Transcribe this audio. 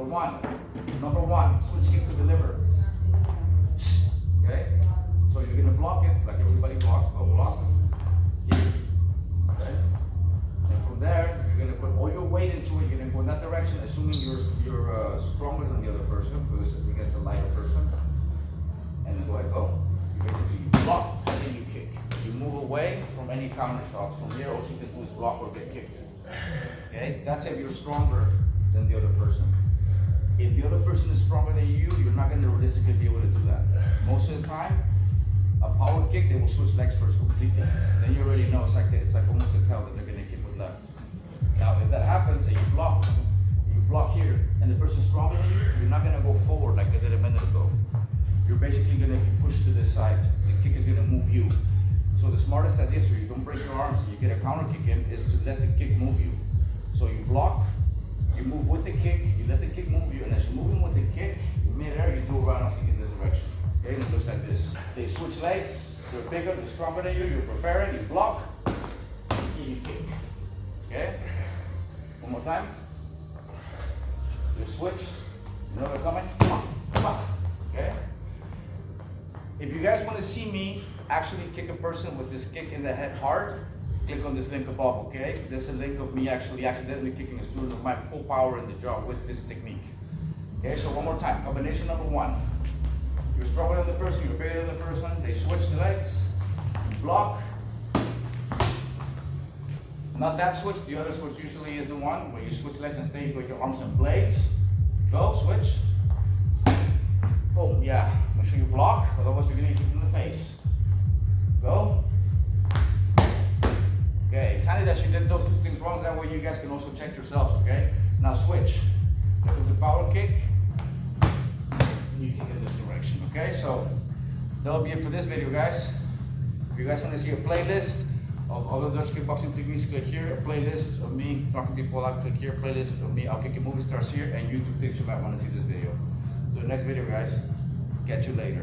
Number one, switch kick to the liver. Okay? So you're gonna block it like everybody blocks. Go block. Kick. Okay? And from there, you're gonna put all your weight into it. You're gonna go in that direction, assuming you're stronger than the other person, because against a lighter person. And then go ahead, go. You basically block and then you kick. You move away from any counter shots. From here, all you can do is block or get kicked. Okay? That's if you're stronger than the other person. If the other person is stronger than you, you're not going to realistically be able to do that. Most of the time, a power kick, they will switch legs first completely. Then you already know it's like almost a tell that they're going to kick with left. Now, if that happens and you block here, and the person's stronger than you, you're not going to go forward like they did a minute ago. You're basically going to be pushed to the side. The kick is going to move you. So the smartest idea, so you don't break your arms and you get a counter kick in, is to let the kick move you. So you block, you move with the kick, you let the kick move you, and as you're moving with the kick, in mid-air, you do a roundhouse kick in this direction. Okay, and it looks like this. They switch legs, they're bigger, they're stronger than you, you're preparing, you block, and you kick. Okay? One more time. You switch, you know they're coming, come on, okay? If you guys want to see me actually kick a person with this kick in the head hard, click on this link above, okay? This is a link of me actually accidentally kicking a student of my full power in the jaw with this technique. Okay, so one more time. Combination number one. You're stronger than the person, you're bigger than the person, they switch the legs, you block. Not that switch, the other switch usually is the one where you switch legs and stay with your arms and blades. Go, switch. Boom, yeah. Make sure you block, otherwise you're gonna get kicked in the face. Go. Okay, it's handy that you did those two things wrong, that way you guys can also check yourselves, okay? Now switch. That was a power kick. You kick in this direction, okay? So that'll be it for this video, guys. If you guys want to see a playlist of other Dutch kickboxing techniques, click here. A playlist of me knocking people out, click here. Playlist of me I'll kick movie stars here, and YouTube things you might want to see this video. So the next video, guys. Catch you later.